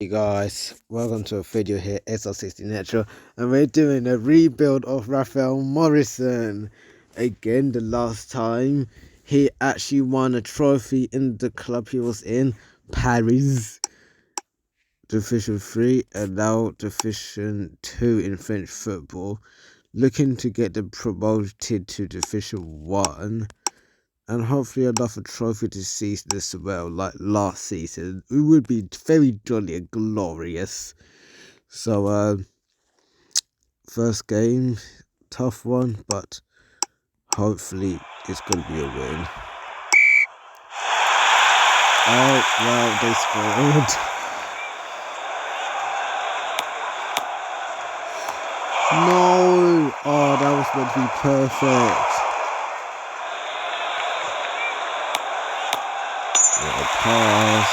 Hey guys, welcome to a video here, SR60 Natural, and we're doing a rebuild of Ravel Morrison. Again, the last time he actually won a trophy in the club he was in, Paris, Division 3, and now Division 2 in French football, looking to get them promoted to Division 1. And hopefully another trophy this season as well, like last season. It would be very jolly and glorious. So, first game, tough one, but hopefully it's going to be a win. Oh, wow, they scored. No! Oh, that was meant to be perfect. What a pass.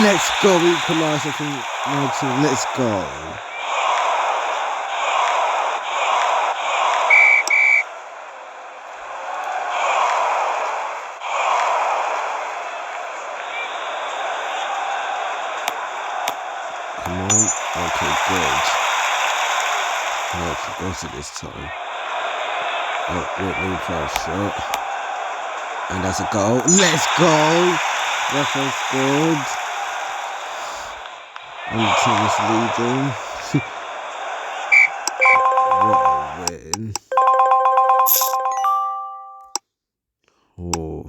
Let's go, equaliser from my team. Let's go. Come on. Okay, good. Let's go to this time. Oh, Whitney try a shot. And that's a goal. Let's go. Rafael scored. And the team is leading. What a win. Oh.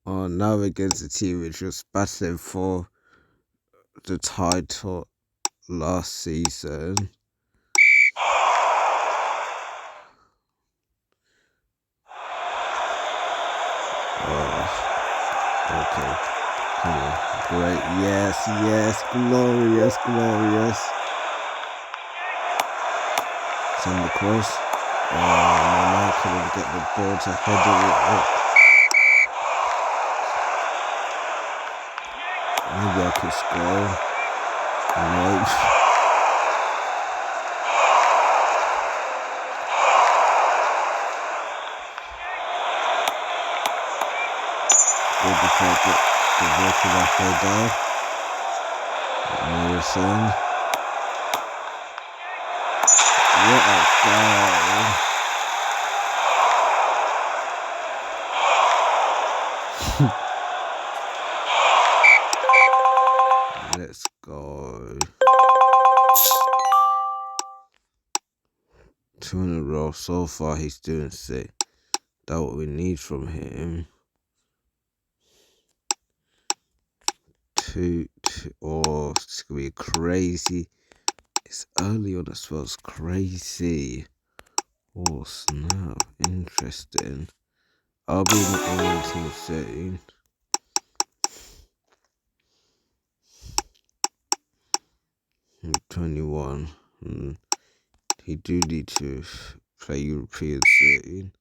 Oh, now we're against a team which was battling for the title last season. Oh, okay. Come on. Great. Yes, yes. Glorious, glorious. Send the cross. Oh, my man couldn't get the ball to head it up. Maybe I could score. Nope. Good before I get the ball to my header. Morrison. What a goal. Let's go. 2 in a row. So far, he's doing sick. That's what we need from him. 2. Oh, it's gonna be crazy. It's early on as well. It's crazy. Oh, snap. Interesting. I'll be in the England team soon. I'm 21. He do need to play European soon.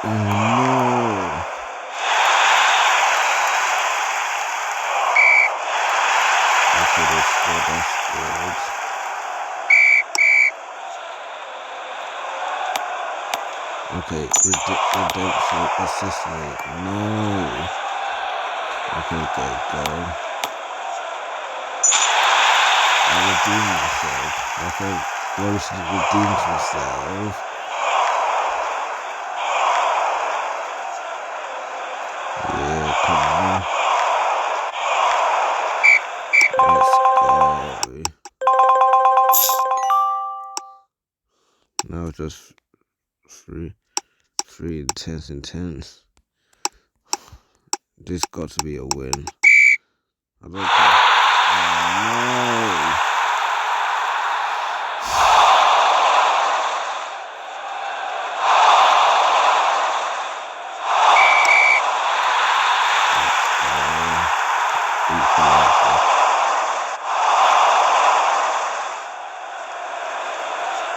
Oh no! Okay, that's good. That's good. Okay, redemption assist rate. No. Okay, go. I redeemed myself. I think Morrison redeemed himself. Yeah, come on. Let's go. Now just three intense. This got to be a win. I don't think. Oh no!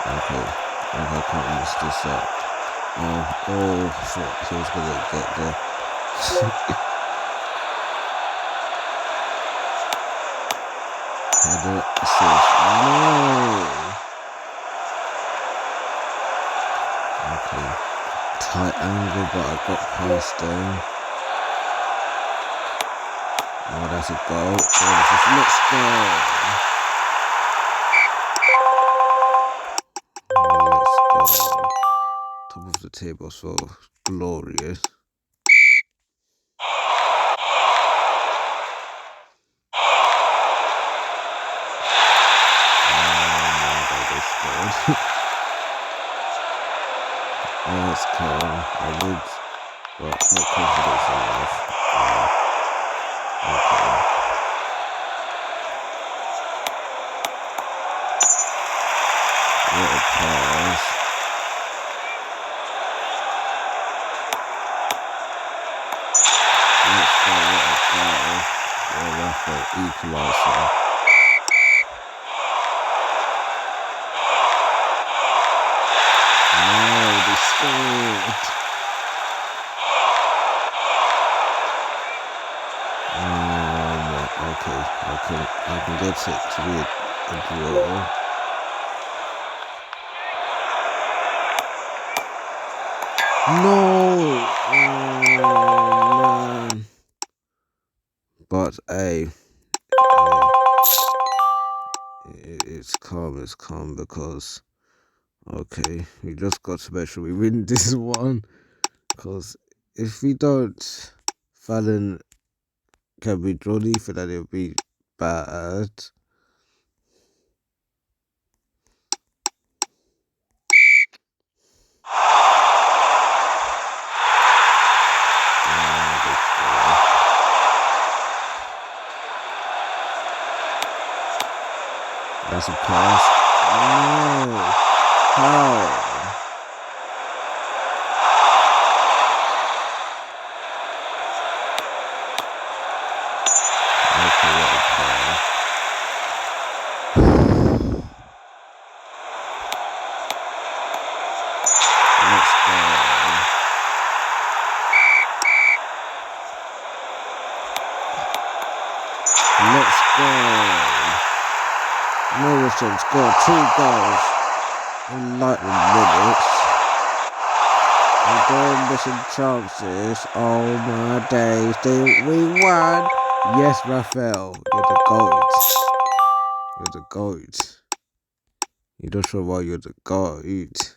Okay, I can't mess this up. Oh, shit, he was gonna get there. Header assist. No! tight angle, but I got past them. Oh, that's a goal. Let's go. Let's go. Top of the table, so glorious. Let's go. I would, but not confidence enough. Okay. What a pass. Let's go, what a pass. Yeah, Rafael equaliser. No, they scored. Okay, I can get it to be a draw. No! Oh, man. But, hey, it's calm because, okay, we just got to make sure we win this one. Because if we don't, Fallon can be drawn for that, it'll be bad. That's a pass. No. How? Okay, what a pass. Let's go. Let's go. Morrison's got 2 goals in 90 minutes. And they're missing chances. Oh my days. We won. Yes, Rafael. You're the GOAT. You're the GOAT. You're not sure why you're the GOAT.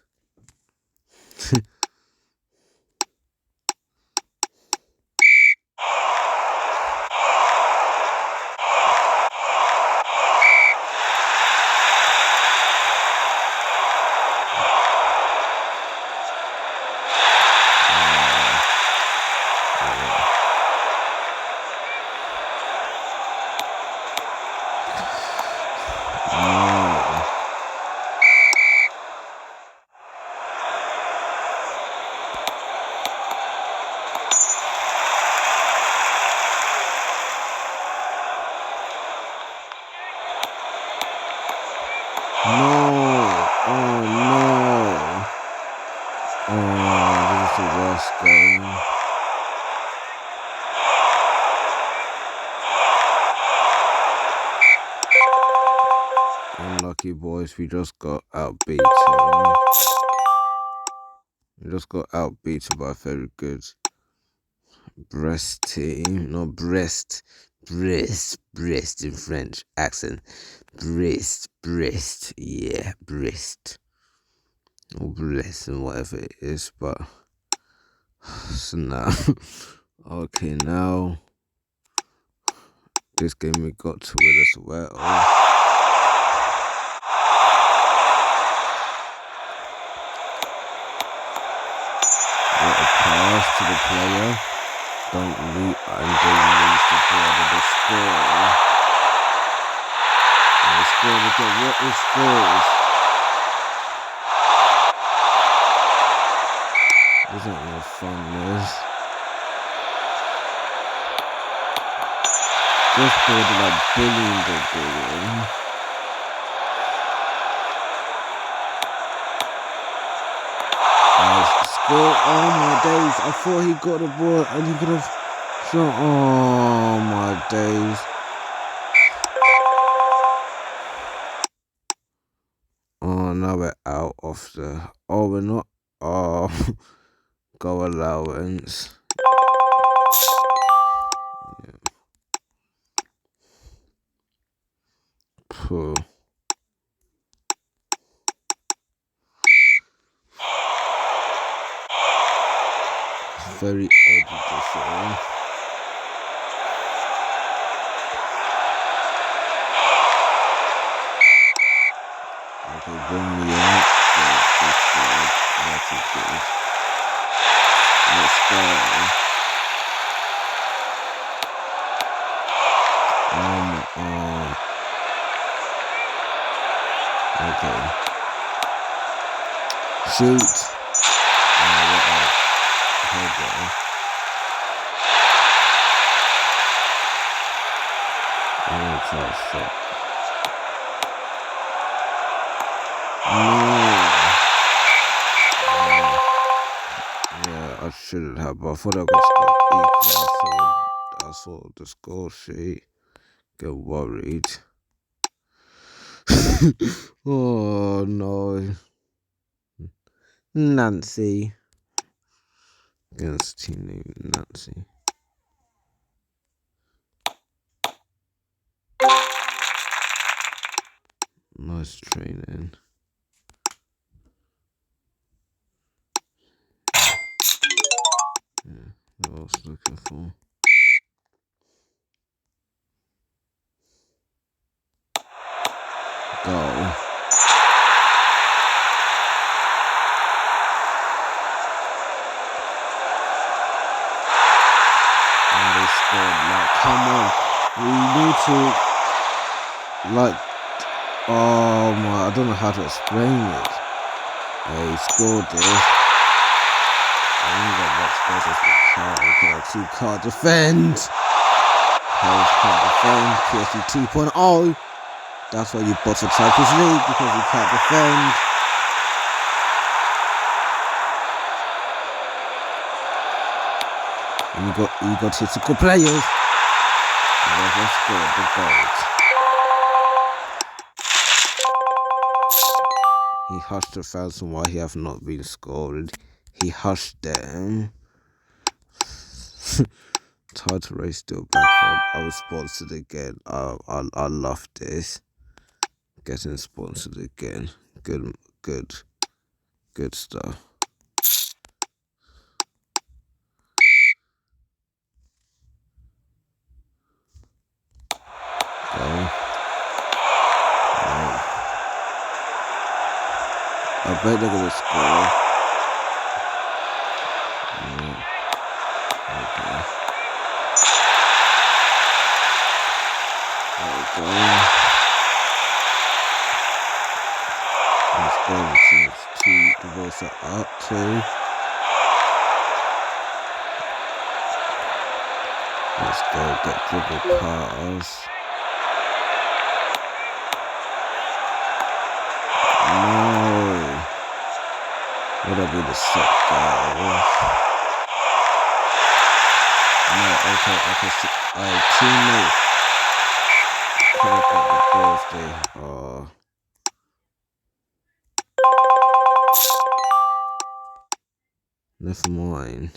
Unlucky boys, we just got outbeaten. We just got outbeaten by a very good Brest team. Not Brest in French accent. Brest, yeah, Brest. Or Brest and whatever it is, but so now, okay, now this game we got to win as well. What a pass to the player. Don't lose, and they lose the ball of the score. And they scored again. What is this? Isn't no fun, this? Just thought like bullying the ball. Score. Oh my days. I thought he got the ball and he could have shot. Oh my days. Oh, now we're out of the. Oh, we're not. Oh. goal allowance. Yeah. Poor. Very edgy decision. Okay, bring me in. That's good. That's good. Let's go. Okay. Shoot. Yeah, I shouldn't have, but I thought I got scored equal. I saw the score sheet. Get worried. Oh no. Nancy. Against team name Nancy. Nice training. Yeah, what I was looking for. Goal. And they scored. Like, come on. We need to, like, oh my, I don't know how to explain it. Yeah, he scored this. Okay, 2-card defend. Can't defend. PSG 2.0. That's why you bought the Champions League, because you can't defend. And you got typical players. And they scored the goals. He hushed the fans on why he have not been scored. He hushed them. Title race still back on. I was sponsored again. I love this. Getting sponsored again. Good stuff. Go. I bet they're gonna score. Yeah. Okay. There we go. Let's go. The balls are up too. Let's go. Get dribble pass. No. Would have been the set goal? No, okay, teammate. Could have got the birthday. Oh. Never mind.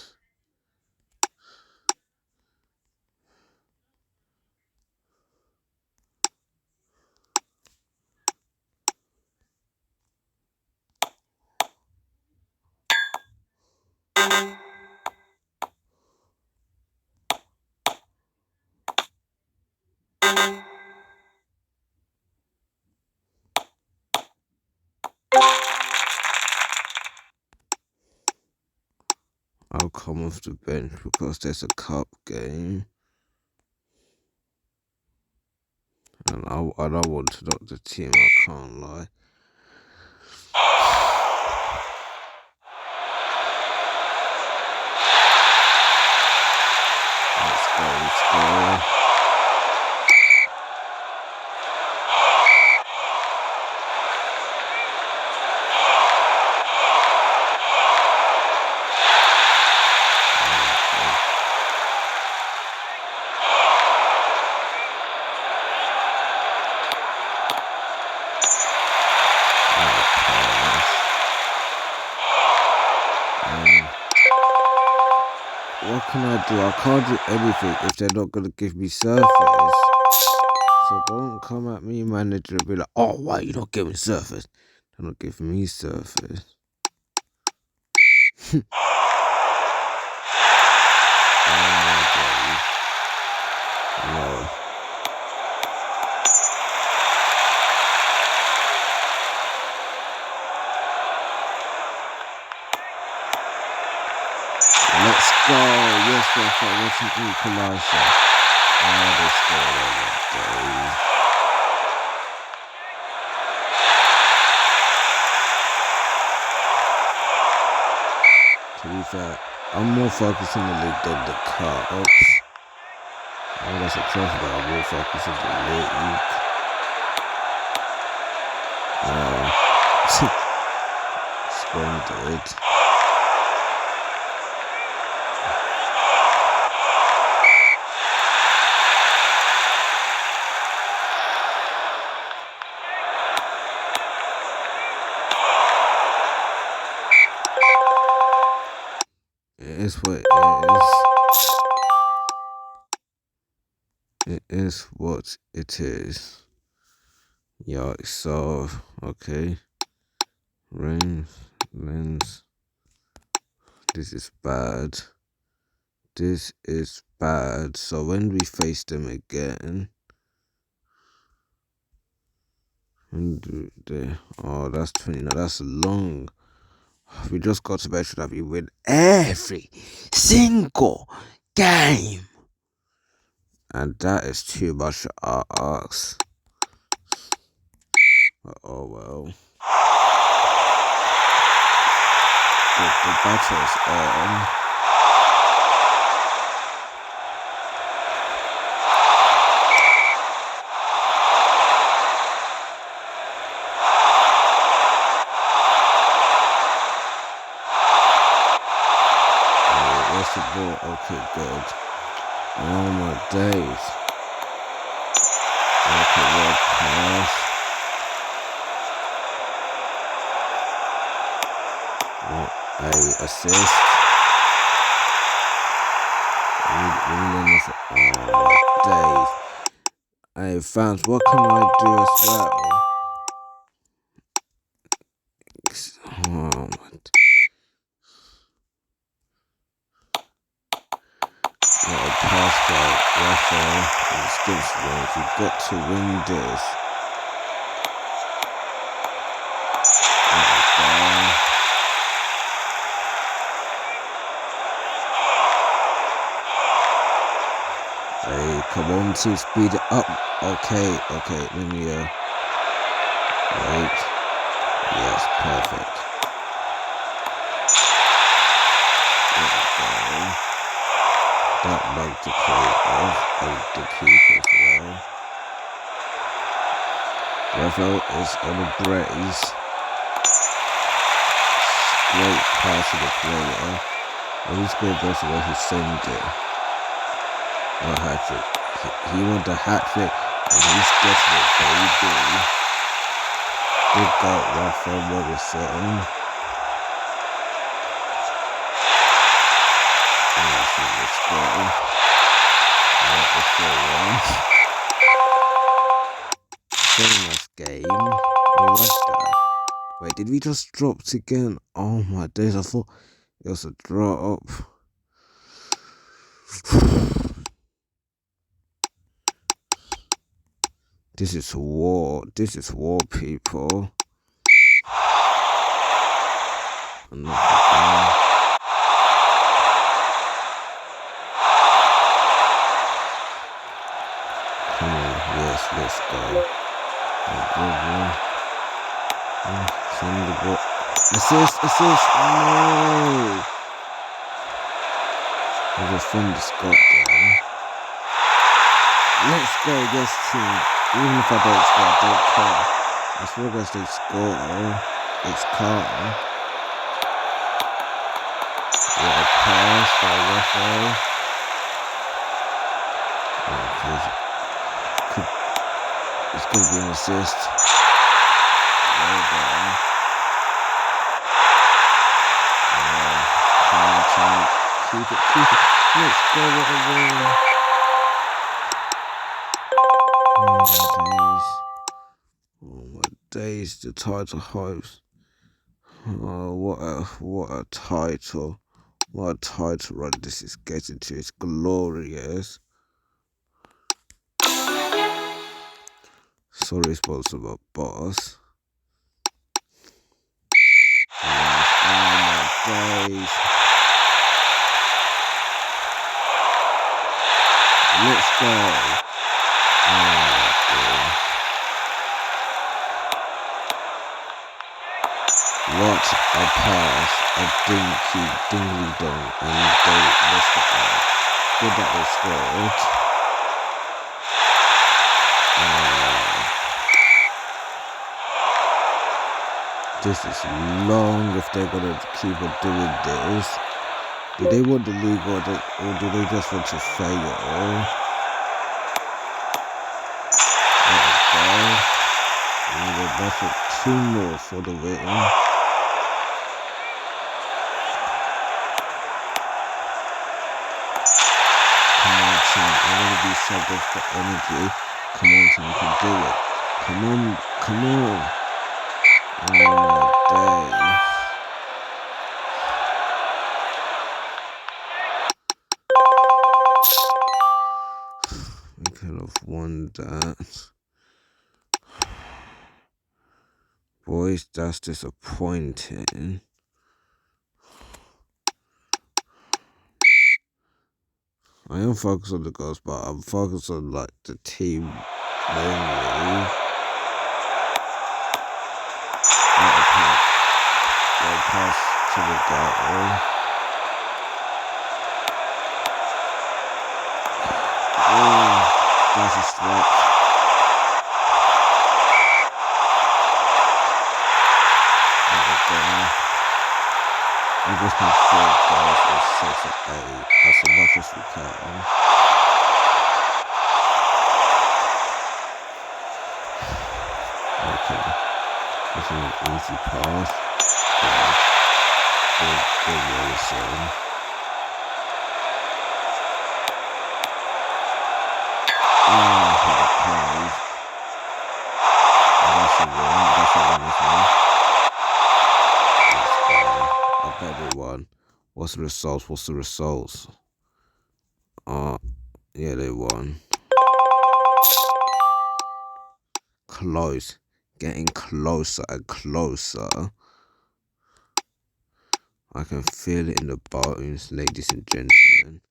I'll come off the bench because there's a cup game. And I want to knock the team, I can't lie. Let's go. can I do? I can't do anything if they're not gonna give me surface. So don't come at me, manager, and be like, oh, why you not giving surface? They're not giving me surface. Oh my days. No. Let's go. Yes, yes, what's an equalizer? Oh, they scored on that day. To be fair, I'm more focused on the league than the car. Oops. Oh, that's a trophy, but I'm more focused on the league. Splendid. It is what it is. It is what it is. Yeah, so, okay. Lens. This is bad. This is bad. So when we face them again, oh, that's 20. Now that's long. We just got to make sure that we win every single game, and that is too much to ask. Oh well. The battle's on. Where's the ball? Okay, good. Oh my days. Okay, well pass. What a assist. Oh days. Hey fans, what can I do as well? Oh my. What a pass by Ravel and Sticks Wave. You've got to win this. Hey, come on to speed it up. Okay, let me wait. Yes, perfect. There we go. That bugged the creative and the keeper as well. Ravel is on a brace. Great pass to the player. And he's going to go to where he sent it. Oh, hat trick. He wants a hat trick and he's getting it, baby. Good God, Ravel Morrison. Let's go. It's so nice game. We lost that. Wait, did we just drop again? Oh my days, I thought it was a drop. This is war. This is war, people. Another game. Come on, yes, let's go. Send the ball. Assist, no! I'll just finish Scott there. Let's go, yes, team. Even if I don't score, I don't care. As long as they score, it's calm. What a pass by Ravel. It's going to be an assist. Well done. Keep it. Let's go, what a win. Oh my days, the title hopes. Oh, what a title. What a title run this is getting to. It's glorious. Sorry, sponsor my boss. Oh my days. Let's go. What a pass, a dingly dong, and they missed the ball. Good that they scored. This is long if they're gonna keep on doing this. Do they want the league or do they just want to fail? And we're back at 2 more for the win. I'm going to be subject for energy. Come on, team, you can do it. Come on. Oh my days. We could have won that. Boys, that's disappointing. I am focused on the goals, but I'm focused on like the team mainly. They'll pass to the goal. Oh, that's a stretch. I just need 4 goals or 6 or 8. That's enough as we can. Okay. This is an easy pass. Good Wilson. Hit a play. That's a win. That's a win as well. Let's go. I bet they won. What's the results? Yeah, they won. Close. Getting closer and closer. I can feel it in the bones, ladies and gentlemen.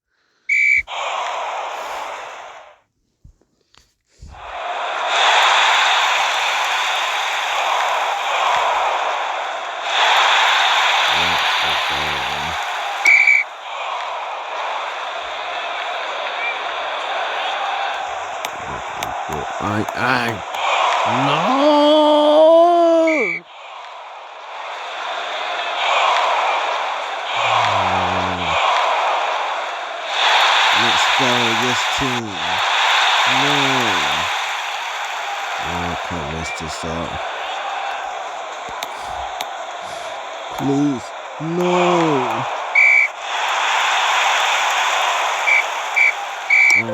No! Let's go, yes team. No! I can't mess this up. Please, no! Oh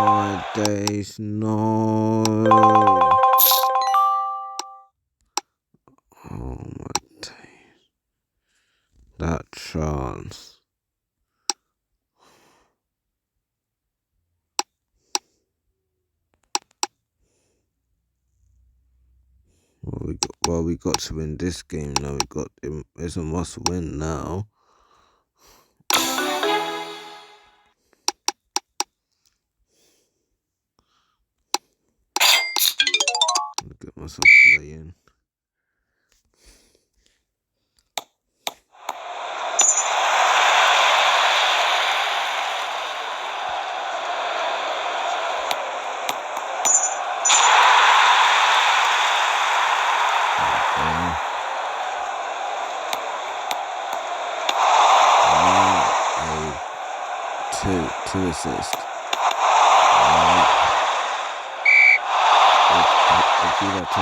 my days, no! Oh my days. That chance. We got to win this game now. It's a must win now. Get myself playing. Two assists. If you got to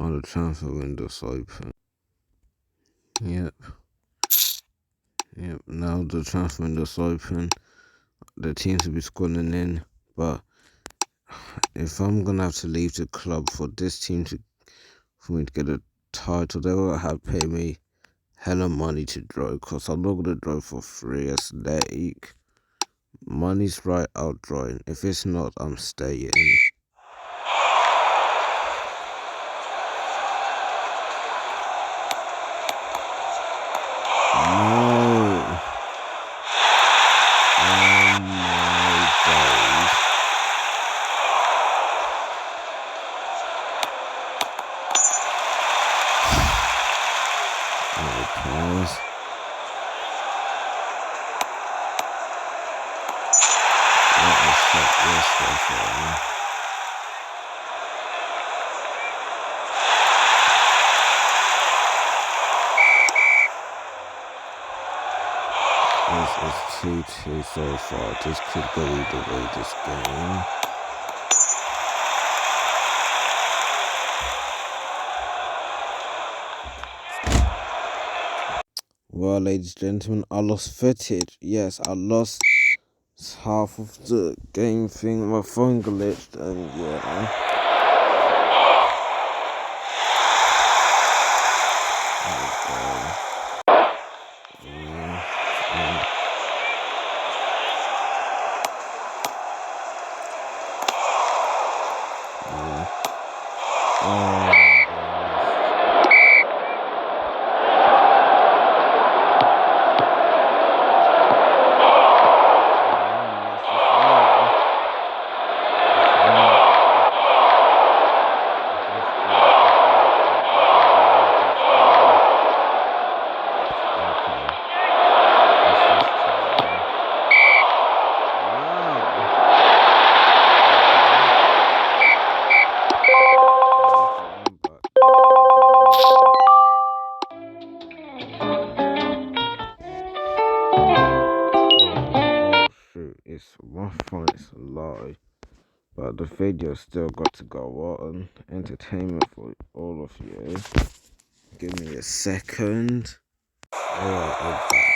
Oh, the transfer window's open. Yep. Now the transfer window's open. The teams will be squadding in, but if I'm gonna have to leave the club for this team for me to get a title, they will have to pay me hella money to draw, because I'm not gonna draw for free. Aesthetic. Money's right, I'll drawing. If it's not, I'm staying. No. Oh my days. Pause. What the fuck was that? It's 2-2 so far. This could go either way this game. Well, ladies and gentlemen, I lost footage. Yes, I lost half of the game thing. My phone glitched, and yeah. It's my fault, it's a lie. But the video still got to go on. Entertainment for all of you. Give me a second. Alright, I'm back.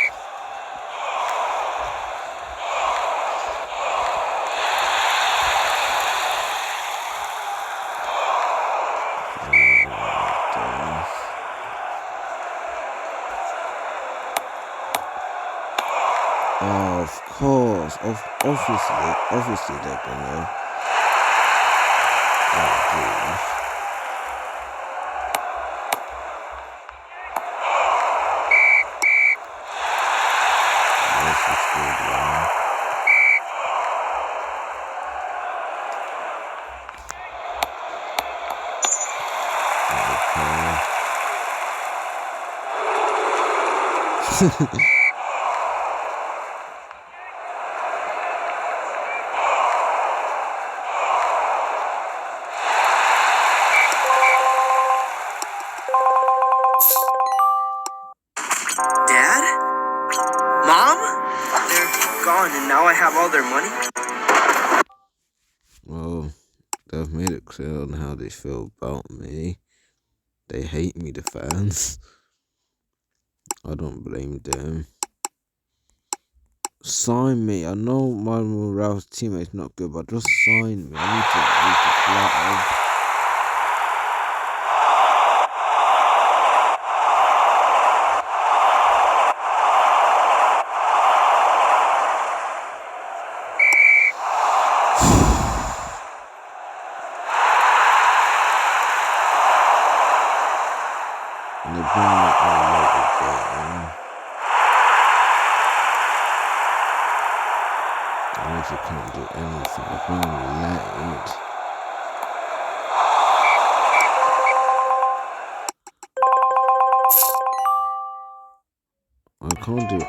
Of course, obviously they're gonna. Dad? Mom? They're gone and now I have all their money? Well, they've made it clear on how they feel about me. They hate me, the fans. I don't blame them. Sign me. I know my morale's teammate's not good, but just sign me. I need to club. And they're bringing me all over again. I literally can't do anything. They're bringing me late. I can't do.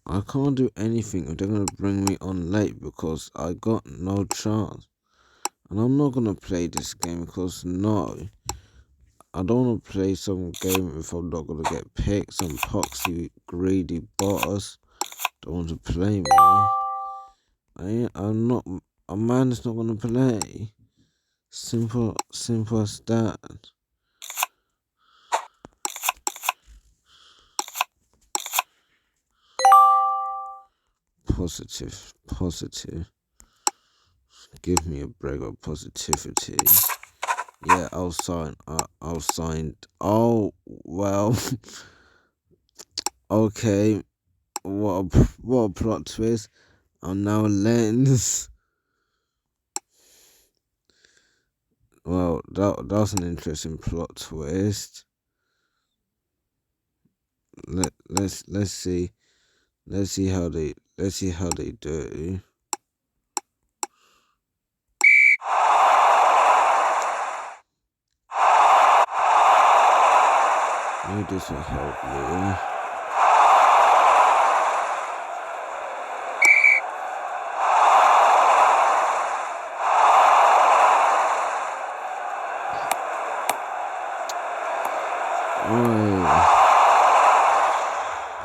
I can't do anything if they're gonna bring me on late, because I got no chance. And I'm not gonna play this game because no, I don't wanna play some game if I'm not gonna get picked. Some poxy greedy boss don't want to play me. I'm not a man is not gonna play. Simple as that. Positive. Give me a break of positivity. Yeah, I'll sign. I'll sign. Oh well. Okay. What a plot twist. I'm now Lens. Well, that's an interesting plot twist. Let's see. Let's see how they do. Maybe this will help me.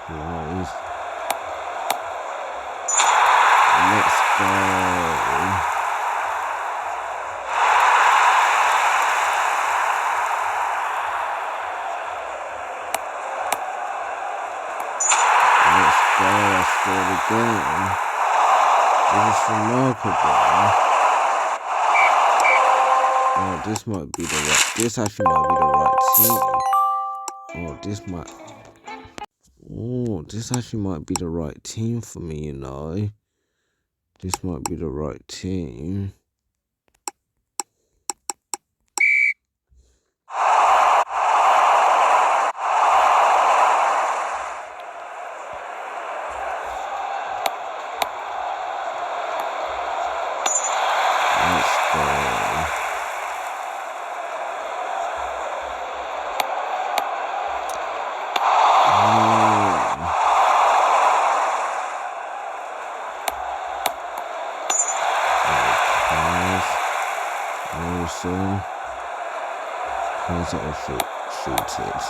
Guys, let's go. I scored again. This is remarkable. Oh, this might be the right. This actually might be the right team. This actually might be the right team for me. You know, this might be the right team. Let's go. Wilson. How's it shoot it?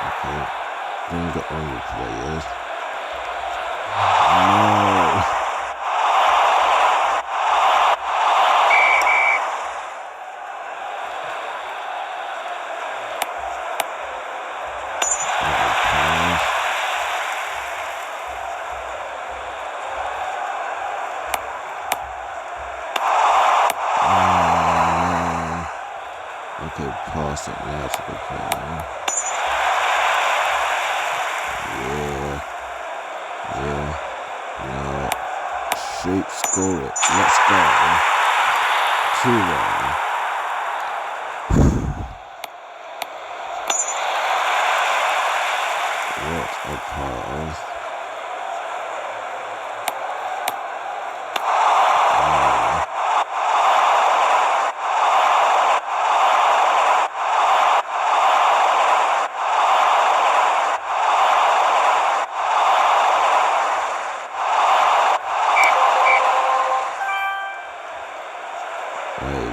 Okay. Bring it on the players. No. Okay, pass it now to the player. Yeah. No. Shoot, score it. Let's go. 2-1. What a pass.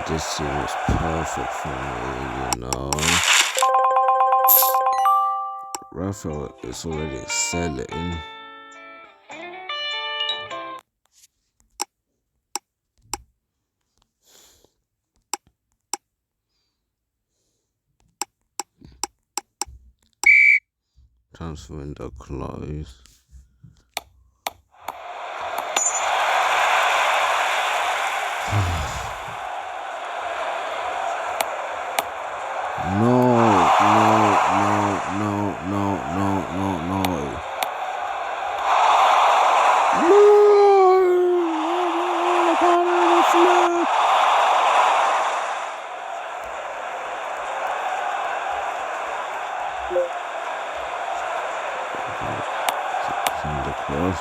This seems perfect for me, you know. Ravel is already selling. Transfer window closed. Send across.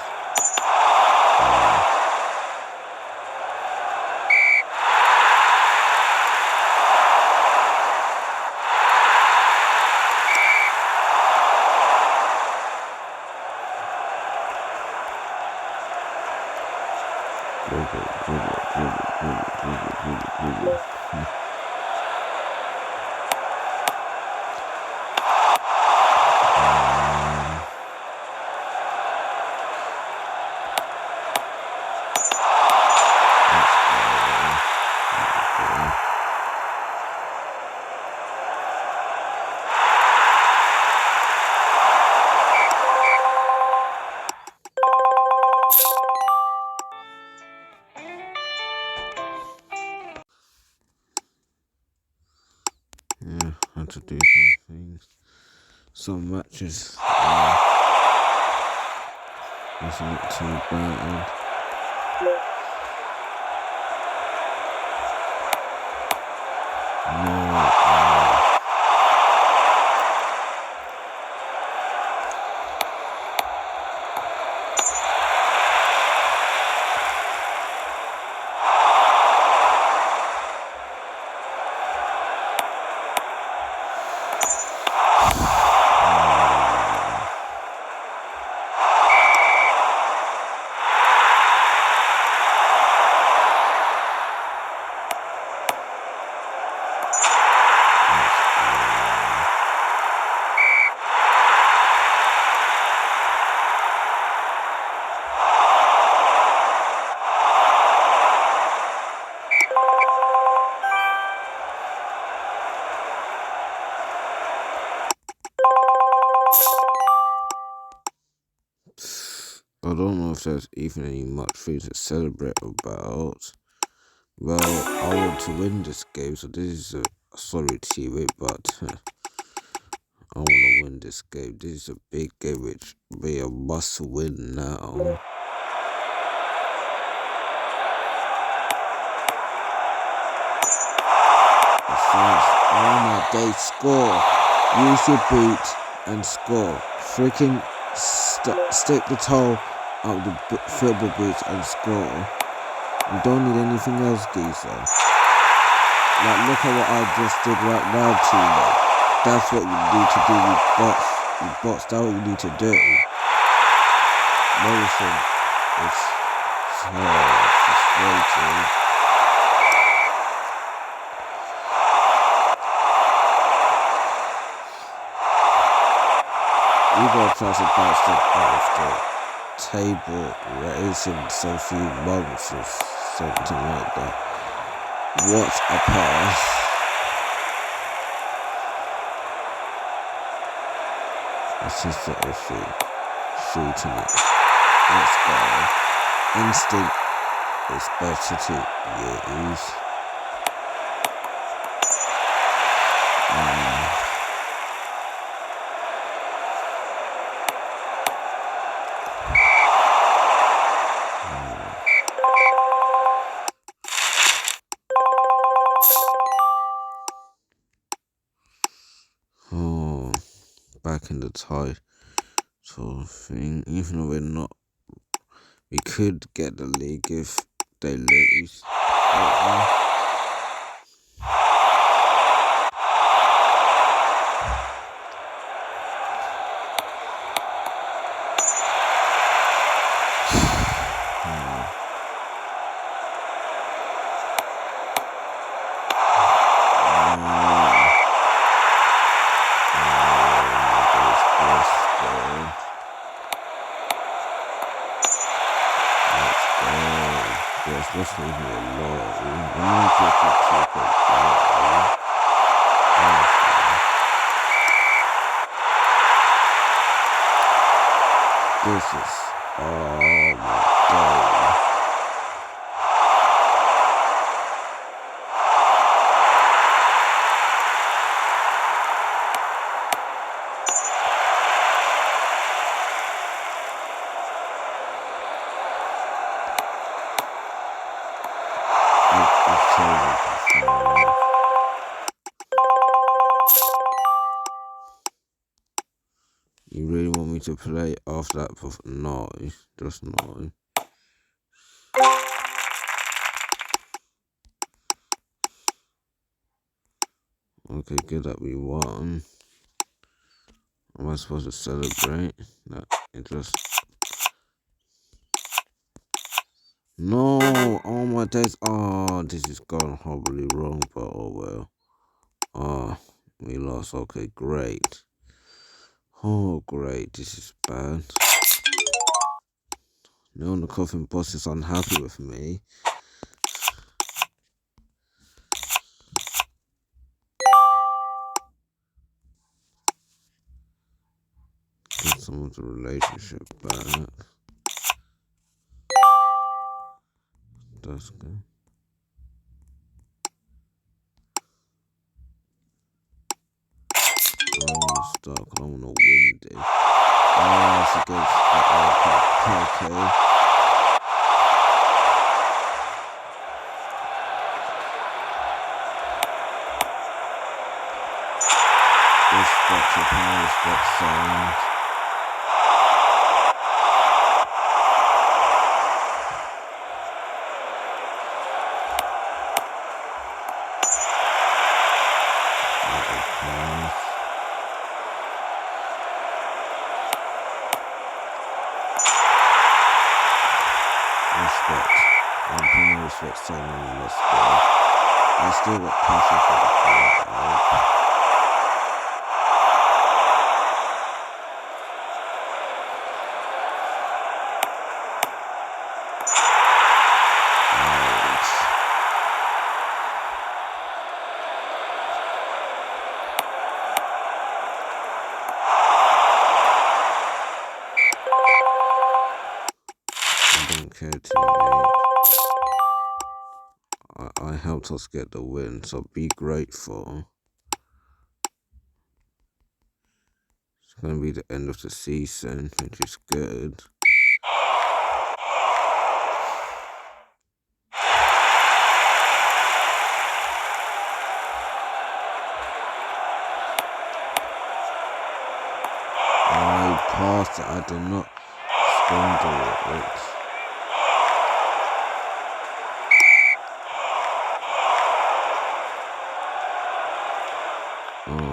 had to do some things. Some matches. Wasn't too bad. I don't know if there's even any much things to celebrate about. Well, I want to win this game, so this is a sorry teammate, but I want to win this game. This is a big game which we a must win now. Oh my day, score. Use your boot and score. Freaking stick the toe out the football boots and score. You don't need anything else, geezer. Like, look at what I just did right now, teammate. That's what you need to do, you bots. You bots, that's what you need to do. Morrison, it's so frustrating. We got try to bounce it off the table, raising some few months or something like that. What a pass. That's just the issue. Shooting it. Let's go. Instinct is better to use. Oh, back in the tie sort of thing. Even though we're not, we could get the league if they lose. Let's leave me alone. I'm not just this is oh my god. You really want me to play after that? No, just no. Okay, good that we won. Am I supposed to celebrate? That it just no. Oh my days. Oh, this is gone horribly wrong. But oh well. Oh, we lost. Okay, great. Oh, great. This is bad. No, the coffin boss is unhappy with me. Get some of the relationship back. That's good. start because I want to win this. Oh, it's against the okay. Respect your opinion, respect sound. Respect. Opinion, respect sound. Let's go. I still got passion for the fight, right? I don't care, teammate. I helped us get the win, so be grateful. It's gonna be the end of the season, which is good. I passed it. I did not squander it. Oh no,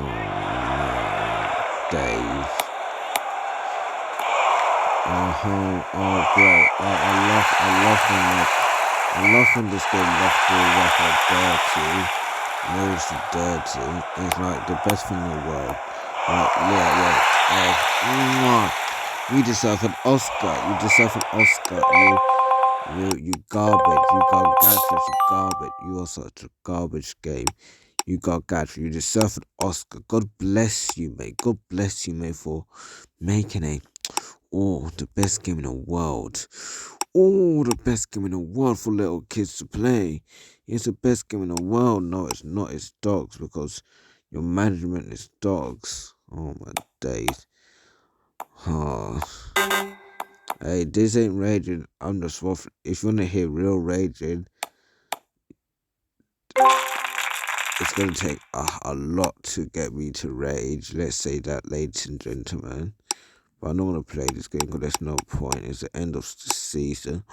Dave. Oh great. I love when this game left the record dirty. Moves dirty. It's like the best thing in the world. Like, yeah. You deserve an Oscar. You deserve an Oscar. You garbage. You got gadgets. You garbage. You are such a garbage game. You got gadgets. You deserve an Oscar. God bless you, mate. God bless you, mate, for making the best game in the world. The best game in the world for little kids to play. It's the best game in the world. No, it's not. It's dogs because your management is dogs. Oh my days. Oh. Hey, this ain't raging. I'm just waffling. If you wanna hear real raging, it's gonna take a lot to get me to rage. Let's say that, ladies and gentlemen. But I don't want to play this game because there's no point. It's the end of the season.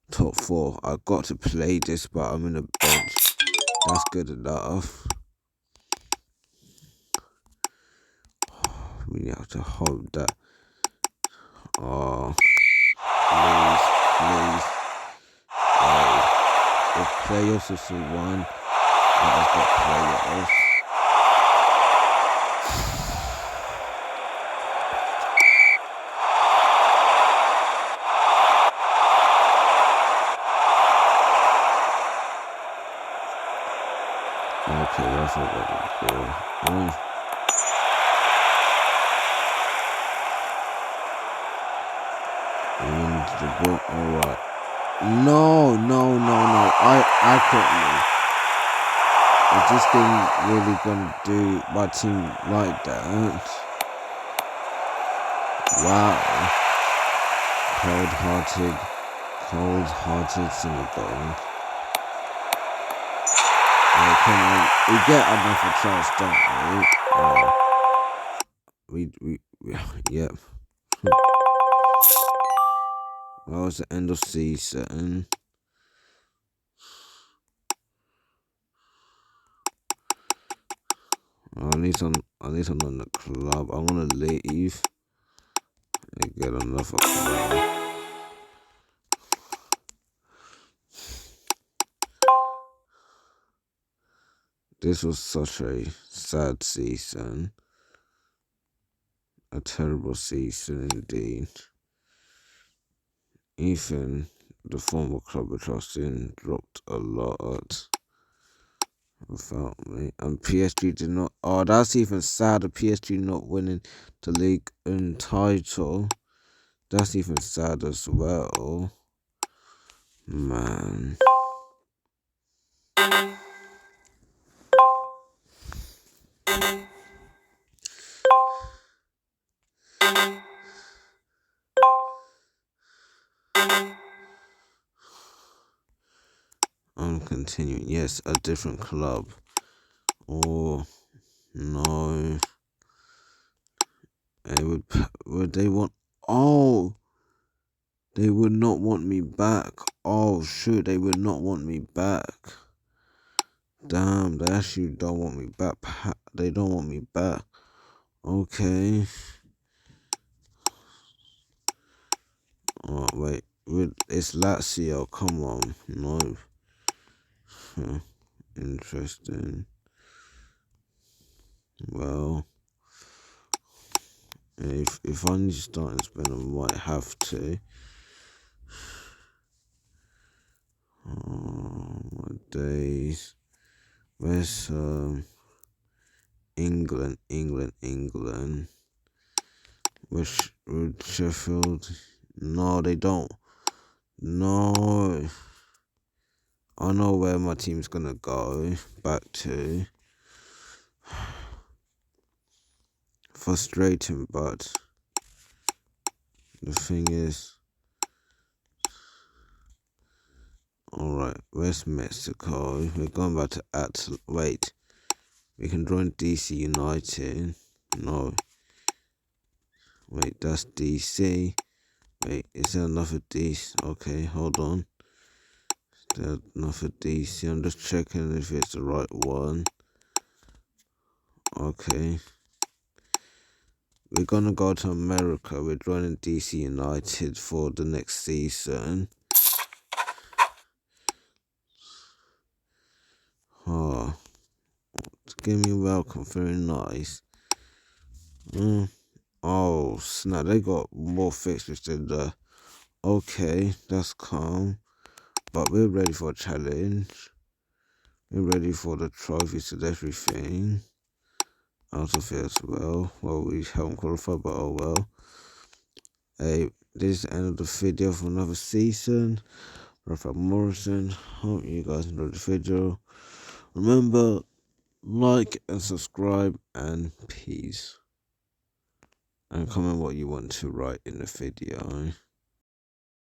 Top 4. I got to play this, but I'm in the bench. That's good enough. We have to hope that. Oh, please. Hey, if playoffs is the one, let us get playoffs. Okay, that's what we're going to do. And the ball, alright. No. I couldn't. Is this game really gonna do my team like that? Wow. Cold-hearted Senegal. Oh, come on. We get another chance, don't we? Yep. That was the end of season. At least I'm on the club. I wanna leave and get another club. This was such a sad season. A terrible season indeed. Even the former club which I was in dropped a lot without me. And PSG did not. Oh, that's even sadder. PSG not winning the league and title. That's even sad as well. Man. continuing. Yes, a different club. Oh no. Would they want? Oh, they would not want me back. Oh shoot, they would not want me back. Damn, they actually don't want me back. They don't want me back. Okay. Oh wait, it's Lazio. Come on, no. Interesting. Well, if I need to start and spend, I might have to. Oh my days. Where's England? With Sheffield? No, they don't. No. I know where my team's gonna go back to. Frustrating, but the thing is, alright, where's Mexico? We're going back to wait. We can join DC United. No. Wait, that's DC. Wait, is there another DC? Okay, hold on. Is there another DC? I'm just checking if it's the right one. Okay. We're gonna go to America. We're joining DC United for the next season. Oh, give me welcome. Very nice. Oh, snap. They got more fixtures than the. Okay, that's calm. But we're ready for a challenge. We're ready for the trophies and everything. Out of it as well. Well, we haven't qualified, but oh well. Hey, this is the end of the video for another season. Rafael Morrison. Hope you guys enjoyed the video. Remember, like and subscribe and peace. And comment what you want to write in the video.